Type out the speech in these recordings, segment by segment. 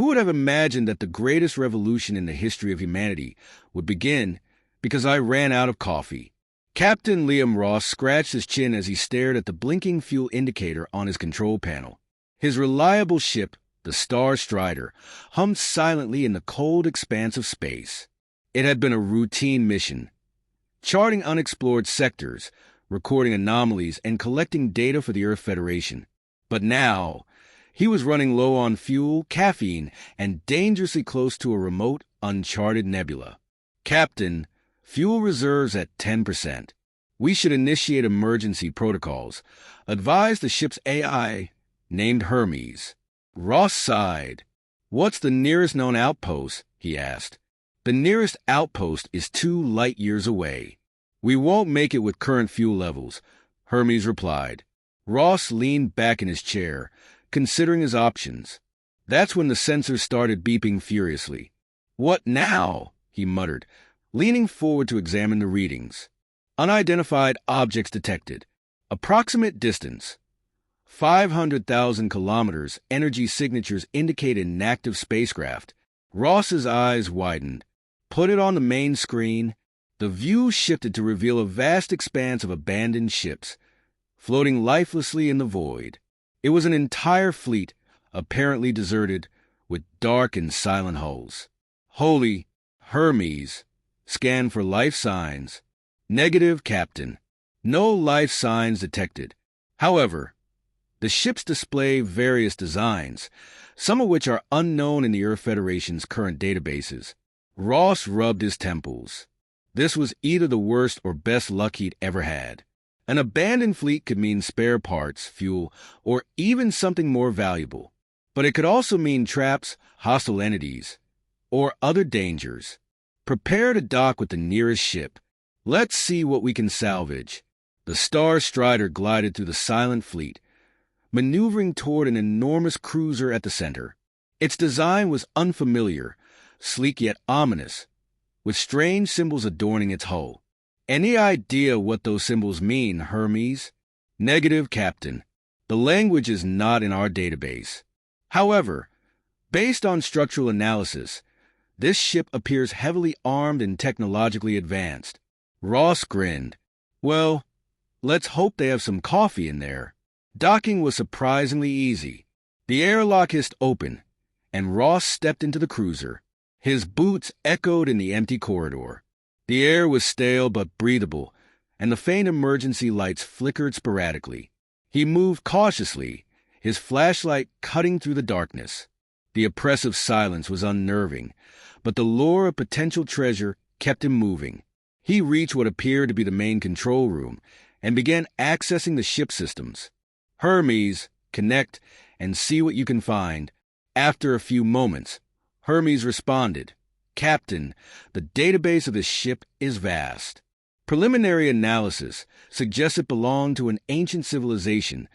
Who would have imagined that the greatest revolution in the history of humanity would begin because I ran out of coffee? Captain Liam Ross scratched his chin as he stared at the blinking fuel indicator on his control panel. His reliable ship, the Star Strider, hummed silently in the cold expanse of space. It had been a routine mission, charting unexplored sectors, recording anomalies, and collecting data for the Earth Federation. But now, he was running low on fuel, caffeine, and dangerously close to a remote, uncharted nebula. Captain, fuel reserves at 10%. We should initiate emergency protocols. Advise the ship's AI, named Hermes. Ross sighed. What's the nearest known outpost? He asked. The nearest outpost is 2 light years away. We won't make it with current fuel levels, Hermes replied. Ross leaned back in his chair, considering his options. That's when the sensors started beeping furiously. What now? He muttered, leaning forward to examine the readings. Unidentified objects detected. Approximate distance. 500,000 kilometers. Energy signatures indicate inactive spacecraft. Ross's eyes widened. Put it on the main screen. The view shifted to reveal a vast expanse of abandoned ships, floating lifelessly in the void. It was an entire fleet, apparently deserted, with dark and silent hulls. Holy Hermes. Scan for life signs. Negative, Captain. No life signs detected. However, the ships display various designs, some of which are unknown in the Earth Federation's current databases. Ross rubbed his temples. This was either the worst or best luck he'd ever had. An abandoned fleet could mean spare parts, fuel, or even something more valuable. But it could also mean traps, hostile entities, or other dangers. Prepare to dock with the nearest ship. Let's see what we can salvage. The Star Strider glided through the silent fleet, maneuvering toward an enormous cruiser at the center. Its design was unfamiliar, sleek yet ominous, with strange symbols adorning its hull. Any idea what those symbols mean, Hermes? Negative, Captain. The language is not in our database. However, based on structural analysis, this ship appears heavily armed and technologically advanced. Ross grinned. Well, let's hope they have some coffee in there. Docking was surprisingly easy. The airlock hissed open, and Ross stepped into the cruiser. His boots echoed in the empty corridor. The air was stale but breathable, and the faint emergency lights flickered sporadically. He moved cautiously, his flashlight cutting through the darkness. The oppressive silence was unnerving, but the lure of potential treasure kept him moving. He reached what appeared to be the main control room and began accessing the ship systems. Hermes, connect and see what you can find. After a few moments, Hermes responded, Captain, the database of this ship is vast. Preliminary analysis suggests it belonged to an ancient civilization,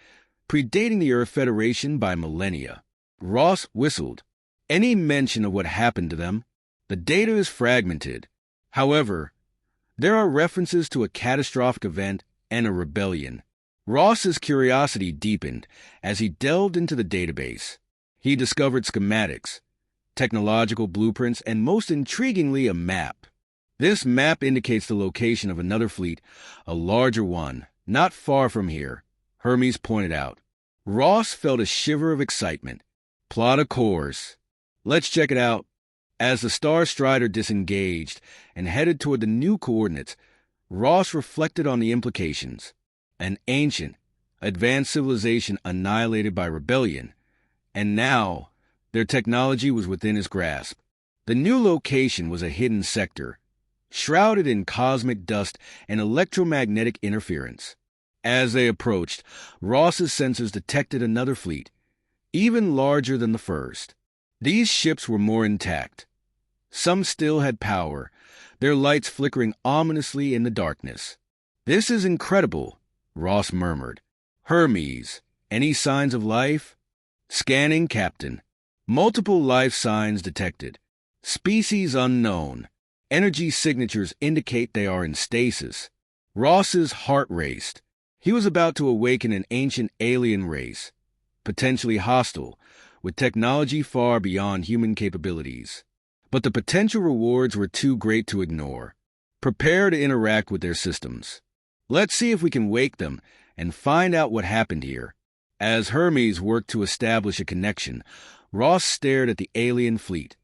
predating the Earth Federation by millennia. Ross whistled. Any mention of what happened to them? The data is fragmented. However, there are references to a catastrophic event and a rebellion. Ross's curiosity deepened as he delved into the database. He discovered schematics, technological blueprints, and most intriguingly, a map. This map indicates the location of another fleet, a larger one, not far from here, Hermes pointed out. Ross felt a shiver of excitement. Plot a course. Let's check it out. As the Star Strider disengaged and headed toward the new coordinates, Ross reflected on the implications. An ancient, advanced civilization annihilated by rebellion, and now their technology was within his grasp. The new location was a hidden sector, shrouded in cosmic dust and electromagnetic interference. As they approached, Ross's sensors detected another fleet, even larger than the first. These ships were more intact. Some still had power, their lights flickering ominously in the darkness. This is incredible, Ross murmured. Hermes, any signs of life? Scanning, Captain. Multiple life signs detected. Species unknown. Energy signatures indicate they are in stasis. Ross's heart raced. He was about to awaken an ancient alien race, potentially hostile, with technology far beyond human capabilities. But the potential rewards were too great to ignore. Prepare to interact with their systems. Let's see if we can wake them and find out what happened here. As Hermes worked to establish a connection, Ross stared at the alien fleet,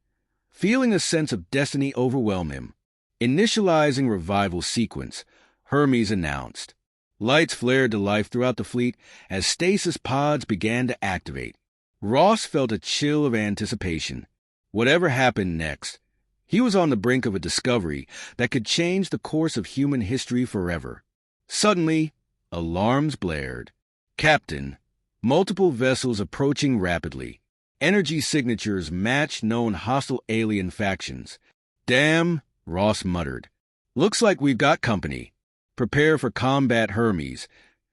feeling a sense of destiny overwhelm him. Initializing revival sequence, Hermes announced. Lights flared to life throughout the fleet as stasis pods began to activate. Ross felt a chill of anticipation. Whatever happened next, he was on the brink of a discovery that could change the course of human history forever. Suddenly, alarms blared. Captain, multiple vessels approaching rapidly. Energy signatures match known hostile alien factions. Damn, Ross muttered. Looks like we've got company. Prepare for combat, Hermes,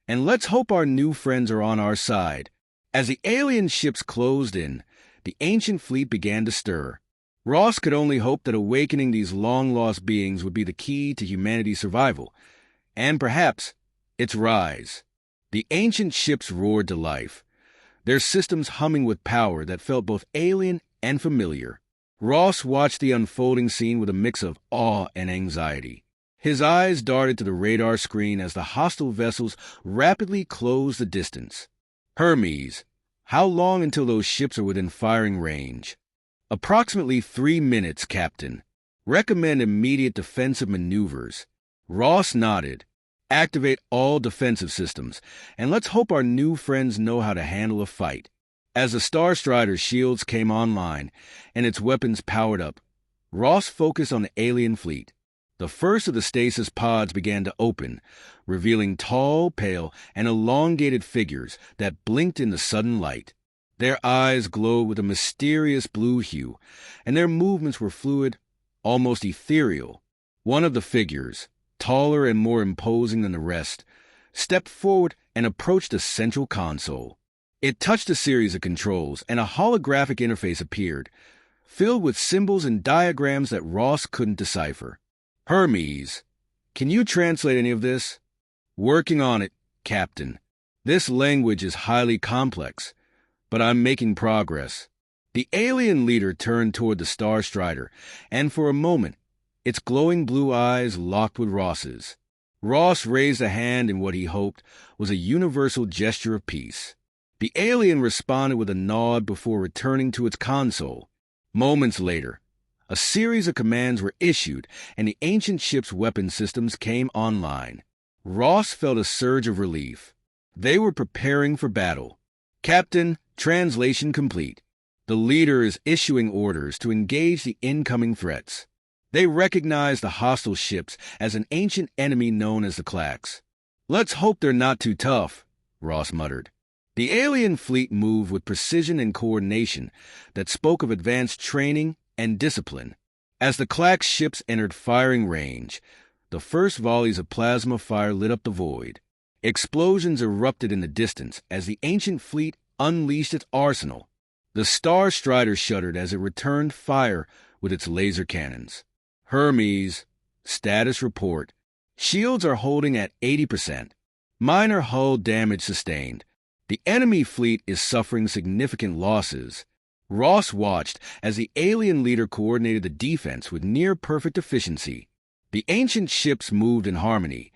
and let's hope our new friends are on our side. As the alien ships closed in, the ancient fleet began to stir. Ross could only hope that awakening these long-lost beings would be the key to humanity's survival, and perhaps its rise. The ancient ships roared to life, their systems humming with power that felt both alien and familiar. Ross watched the unfolding scene with a mix of awe and anxiety. His eyes darted to the radar screen as the hostile vessels rapidly closed the distance. Hermes, how long until those ships are within firing range? Approximately 3 minutes, Captain. Recommend immediate defensive maneuvers. Ross nodded. Activate all defensive systems, and let's hope our new friends know how to handle a fight. As the Star Strider's shields came online and its weapons powered up, Ross focused on the alien fleet. The first of the stasis pods began to open, revealing tall, pale, and elongated figures that blinked in the sudden light. Their eyes glowed with a mysterious blue hue, and their movements were fluid, almost ethereal. One of the figures, taller and more imposing than the rest, stepped forward and approached the central console. It touched a series of controls, and a holographic interface appeared, filled with symbols and diagrams that Ross couldn't decipher. Hermes, can you translate any of this? Working on it, Captain. This language is highly complex, but I'm making progress. The alien leader turned toward the Star Strider, and for a moment, its glowing blue eyes locked with Ross's. Ross raised a hand in what he hoped was a universal gesture of peace. The alien responded with a nod before returning to its console. Moments later, a series of commands were issued, and the ancient ship's weapon systems came online. Ross felt a surge of relief. They were preparing for battle. Captain, translation complete. The leader is issuing orders to engage the incoming threats. They recognize the hostile ships as an ancient enemy known as the Clacks. Let's hope they're not too tough, Ross muttered. The alien fleet moved with precision and coordination that spoke of advanced training and discipline. As the Clacks ships entered firing range, the first volleys of plasma fire lit up the void. Explosions erupted in the distance as the ancient fleet unleashed its arsenal. The Star Strider shuddered as it returned fire with its laser cannons. Hermes, status report. Shields are holding at 80%. Minor hull damage sustained. The enemy fleet is suffering significant losses. Ross watched as the alien leader coordinated the defense with near-perfect efficiency. The ancient ships moved in harmony,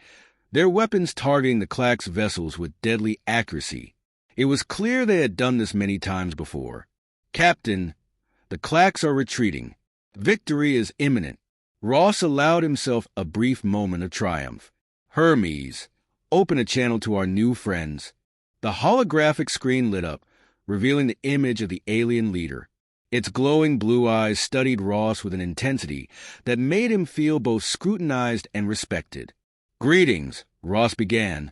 their weapons targeting the Clacks' vessels with deadly accuracy. It was clear they had done this many times before. Captain, the Clacks are retreating. Victory is imminent. Ross allowed himself a brief moment of triumph. Hermes, open a channel to our new friends. The holographic screen lit up, revealing the image of the alien leader. Its glowing blue eyes studied Ross with an intensity that made him feel both scrutinized and respected. Greetings, Ross began,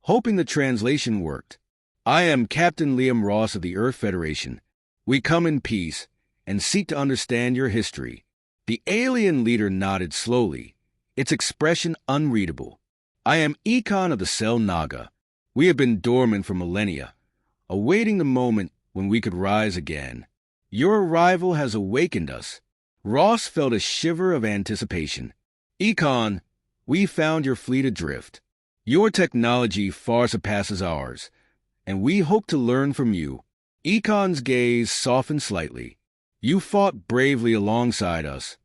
hoping the translation worked. I am Captain Liam Ross of the Earth Federation. We come in peace and seek to understand your history. The alien leader nodded slowly, its expression unreadable. I am Econ of the Cell Naga. We have been dormant for millennia, awaiting the moment when we could rise again. Your arrival has awakened us. Ross felt a shiver of anticipation. Econ, we found your fleet adrift. Your technology far surpasses ours, and we hope to learn from you. Econ's gaze softened slightly. You fought bravely alongside us,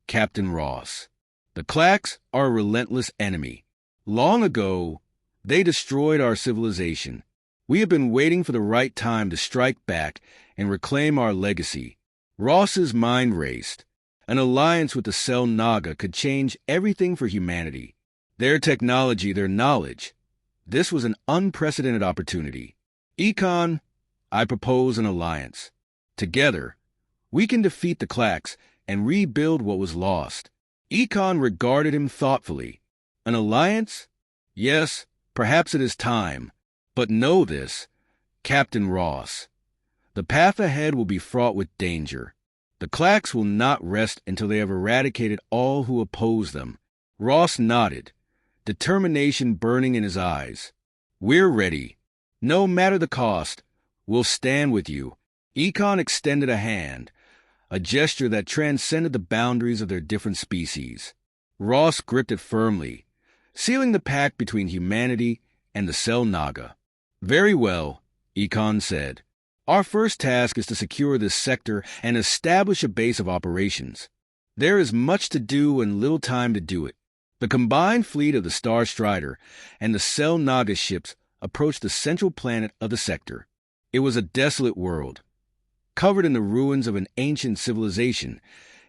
Captain Ross. The Clacks are a relentless enemy. Long ago, they destroyed our civilization. We have been waiting for the right time to strike back and reclaim our legacy. Ross's mind raced. An alliance with the Cell Naga could change everything for humanity. Their technology, their knowledge. This was an unprecedented opportunity. Econ, I propose an alliance. Together, we can defeat the Clacks and rebuild what was lost. Econ regarded him thoughtfully. An alliance? Yes, perhaps it is time. But know this, Captain Ross. The path ahead will be fraught with danger. The Clacks will not rest until they have eradicated all who oppose them. Ross nodded, determination burning in his eyes. We're ready. No matter the cost, we'll stand with you. Econ extended a hand, a gesture that transcended the boundaries of their different species. Ross gripped it firmly, sealing the pact between humanity and the Cell Naga. Very well, Econ said. Our first task is to secure this sector and establish a base of operations. There is much to do and little time to do it. The combined fleet of the Star Strider and the Cell Naga ships approached the central planet of the sector. It was a desolate world, covered in the ruins of an ancient civilization,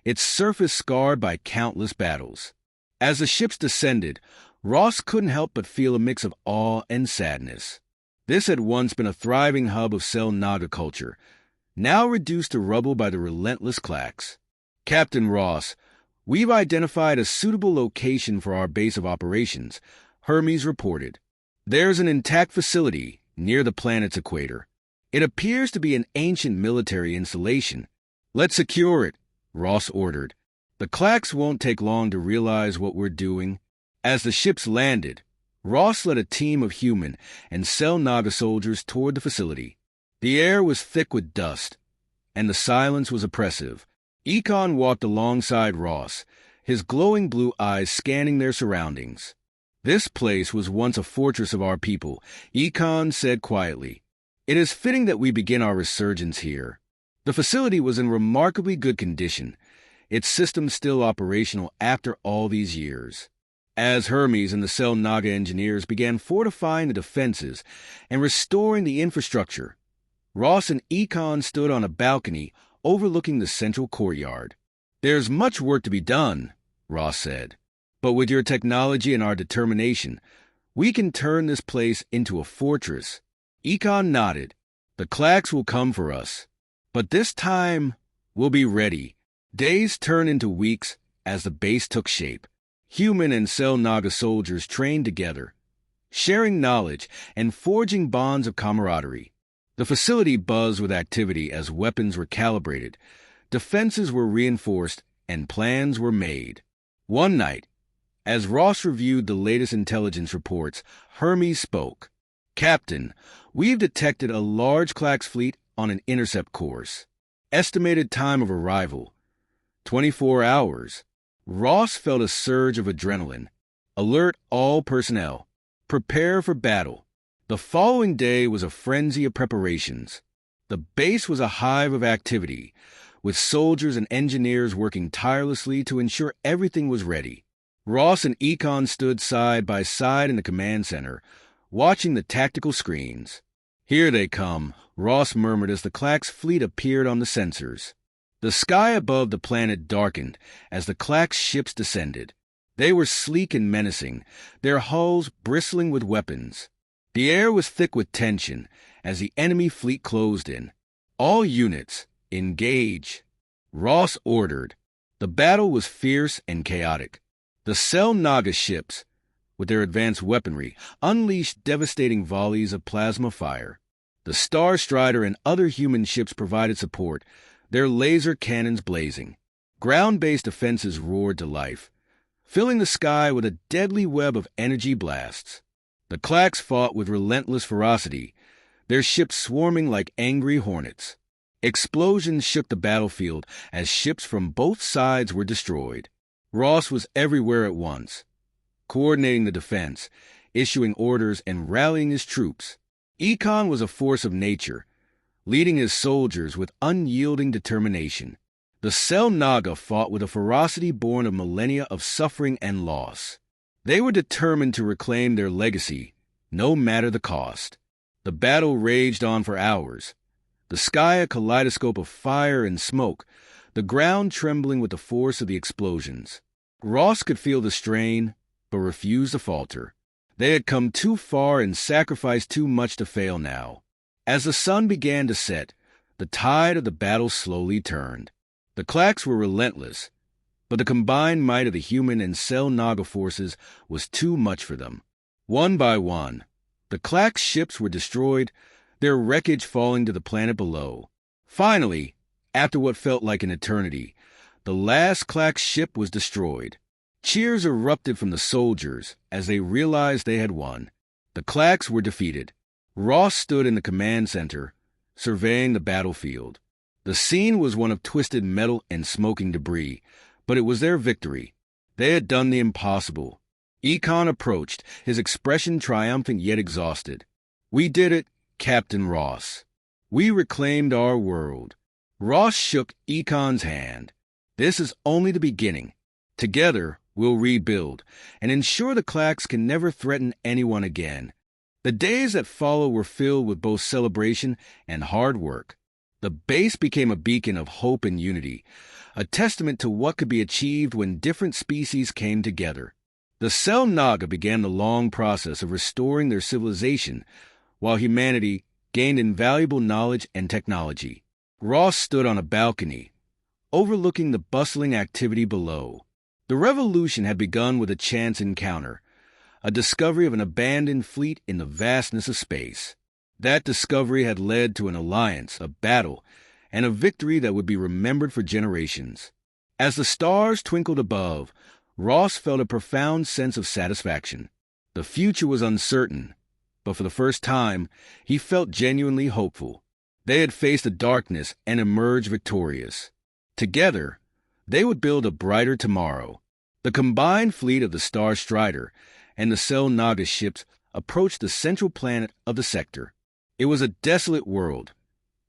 its surface scarred by countless battles. As the ships descended, Ross couldn't help but feel a mix of awe and sadness. This had once been a thriving hub of Cell Naga culture, now reduced to rubble by the relentless Clacks. Captain Ross, we've identified a suitable location for our base of operations, Hermes reported. There's an intact facility near the planet's equator. It appears to be an ancient military installation. Let's secure it, Ross ordered. The Clacks won't take long to realize what we're doing. As the ships landed, Ross led a team of human and Cell Naga soldiers toward the facility. The air was thick with dust, and the silence was oppressive. Econ walked alongside Ross, his glowing blue eyes scanning their surroundings. This place was once a fortress of our people, Econ said quietly. It is fitting that we begin our resurgence here. The facility was in remarkably good condition, its systems still operational after all these years. As Hermes and the Cell Naga engineers began fortifying the defenses and restoring the infrastructure, Ross and Econ stood on a balcony overlooking the central courtyard. There's much work to be done, Ross said. But with your technology and our determination, we can turn this place into a fortress. Econ nodded. The Clacks will come for us. But this time, we'll be ready. Days turned into weeks as the base took shape. Human and Cell Naga soldiers trained together, sharing knowledge and forging bonds of camaraderie. The facility buzzed with activity as weapons were calibrated, defenses were reinforced, and plans were made. One night, as Ross reviewed the latest intelligence reports, Hermes spoke. Captain, we've detected a large Clacks fleet on an intercept course. Estimated time of arrival, 24 hours. Ross felt a surge of adrenaline. Alert all personnel. Prepare for battle. The following day was a frenzy of preparations. The base was a hive of activity, with soldiers and engineers working tirelessly to ensure everything was ready. Ross and Econ stood side by side in the command center, watching the tactical screens. Here they come, Ross murmured as the Clacks fleet appeared on the sensors. The sky above the planet darkened as the Clacks ships descended. They were sleek and menacing, their hulls bristling with weapons. The air was thick with tension as the enemy fleet closed in. All units, engage, Ross ordered. The battle was fierce and chaotic. The Cell Naga ships, with their advanced weaponry, unleashed devastating volleys of plasma fire. The Star Strider and other human ships provided support, their laser cannons blazing. Ground-based defenses roared to life, filling the sky with a deadly web of energy blasts. The Clacks fought with relentless ferocity, their ships swarming like angry hornets. Explosions shook the battlefield as ships from both sides were destroyed. Ross was everywhere at once, coordinating the defense, issuing orders, and rallying his troops. Econ was a force of nature, leading his soldiers with unyielding determination. The Cell Naga fought with a ferocity born of millennia of suffering and loss. They were determined to reclaim their legacy, no matter the cost. The battle raged on for hours, the sky a kaleidoscope of fire and smoke, the ground trembling with the force of the explosions. Ross could feel the strain, but refused to falter. They had come too far and sacrificed too much to fail now. As the sun began to set, the tide of the battle slowly turned. The Clacks were relentless, but the combined might of the human and Cell Naga forces was too much for them. One by one, the Clacks' ships were destroyed, their wreckage falling to the planet below. Finally, after what felt like an eternity, the last Clacks ship was destroyed. Cheers erupted from the soldiers as they realized they had won. The Clacks were defeated. Ross stood in the command center, surveying the battlefield. The scene was one of twisted metal and smoking debris, but it was their victory. They had done the impossible. Econ approached, his expression triumphant yet exhausted. "We did it, Captain Ross. We reclaimed our world." Ross shook Econ's hand. "This is only the beginning. Together, we'll rebuild and ensure the Clacks can never threaten anyone again." The days that followed were filled with both celebration and hard work. The base became a beacon of hope and unity, a testament to what could be achieved when different species came together. The Cell Naga began the long process of restoring their civilization, while humanity gained invaluable knowledge and technology. Ross stood on a balcony, overlooking the bustling activity below. The revolution had begun with a chance encounter, a discovery of an abandoned fleet in the vastness of space. That discovery had led to an alliance, a battle, and a victory that would be remembered for generations. As the stars twinkled above, Ross felt a profound sense of satisfaction. The future was uncertain, but for the first time, he felt genuinely hopeful. They had faced the darkness and emerged victorious. Together, they would build a brighter tomorrow. The combined fleet of the Star Strider and the Cell Naga ships approached the central planet of the sector. It was a desolate world,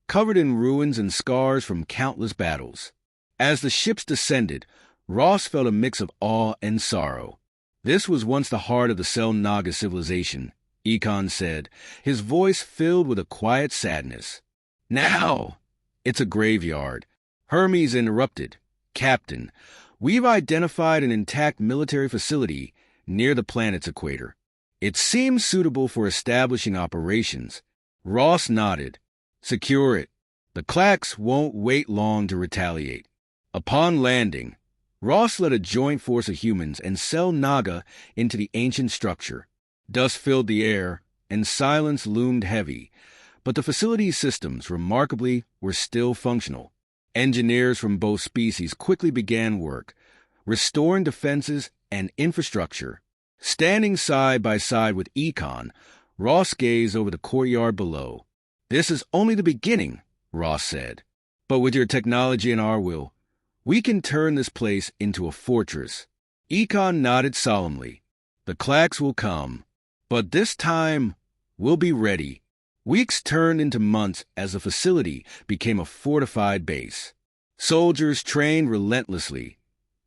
covered in ruins and scars from countless battles. As the ships descended, Ross felt a mix of awe and sorrow. This was once the heart of the Cell Naga civilization, Econ said, his voice filled with a quiet sadness. "Now, it's a graveyard." Hermes interrupted. "Captain, we've identified an intact military facility near the planet's equator. It seems suitable for establishing operations." Ross nodded. "Secure it. The Clacks won't wait long to retaliate." Upon landing, Ross led a joint force of humans and Cell Naga into the ancient structure. Dust filled the air, and silence loomed heavy, but the facility's systems, remarkably, were still functional. Engineers from both species quickly began work, restoring defenses and infrastructure. Standing side by side with Econ, Ross gazed over the courtyard below. "This is only the beginning," Ross said. "But with your technology and our will, we can turn this place into a fortress." Econ nodded solemnly. "The Clacks will come, but this time we'll be ready." Weeks turned into months as the facility became a fortified base. Soldiers trained relentlessly,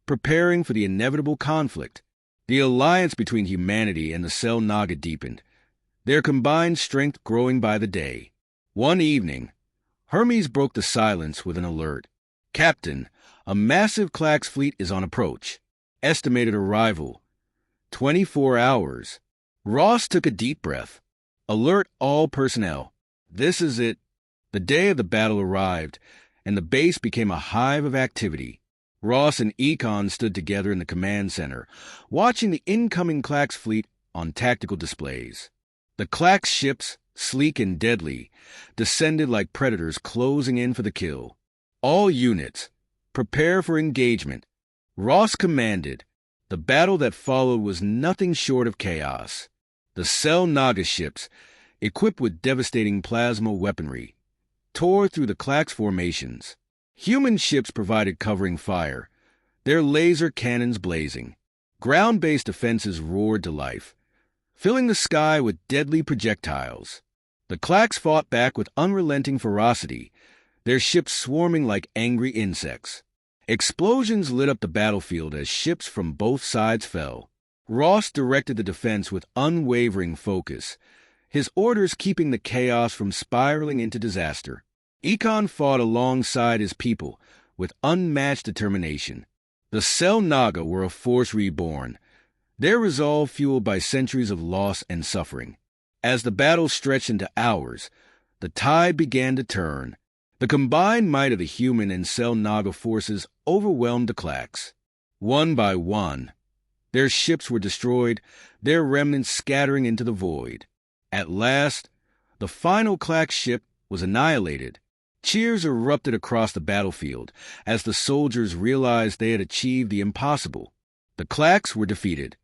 preparing for the inevitable conflict. The alliance between humanity and the Cell Naga deepened, their combined strength growing by the day. One evening, Hermes broke the silence with an alert. "Captain, a massive Clacks fleet is on approach. Estimated arrival, 24 hours. Ross took a deep breath. "Alert all personnel. This is it." The day of the battle arrived, and the base became a hive of activity. Ross and Econ stood together in the command center, watching the incoming Clacks fleet on tactical displays. The Clacks ships, sleek and deadly, descended like predators closing in for the kill. "All units, prepare for engagement." Ross commanded. The battle that followed was nothing short of chaos. The Cell Naga ships, equipped with devastating plasma weaponry, tore through the Clacks formations. Human ships provided covering fire, their laser cannons blazing. Ground-based defenses roared to life, filling the sky with deadly projectiles. The Clacks fought back with unrelenting ferocity, their ships swarming like angry insects. Explosions lit up the battlefield as ships from both sides fell. Ross directed the defense with unwavering focus, his orders keeping the chaos from spiraling into disaster. Econ fought alongside his people with unmatched determination. The Sel Naga were a force reborn, their resolve fueled by centuries of loss and suffering. As the battle stretched into hours, the tide began to turn. The combined might of the human and Sel Naga forces overwhelmed the Clacks. One by one, their ships were destroyed, their remnants scattering into the void. At last, the final Clack ship was annihilated. Cheers erupted across the battlefield as the soldiers realized they had achieved the impossible. The Clacks were defeated.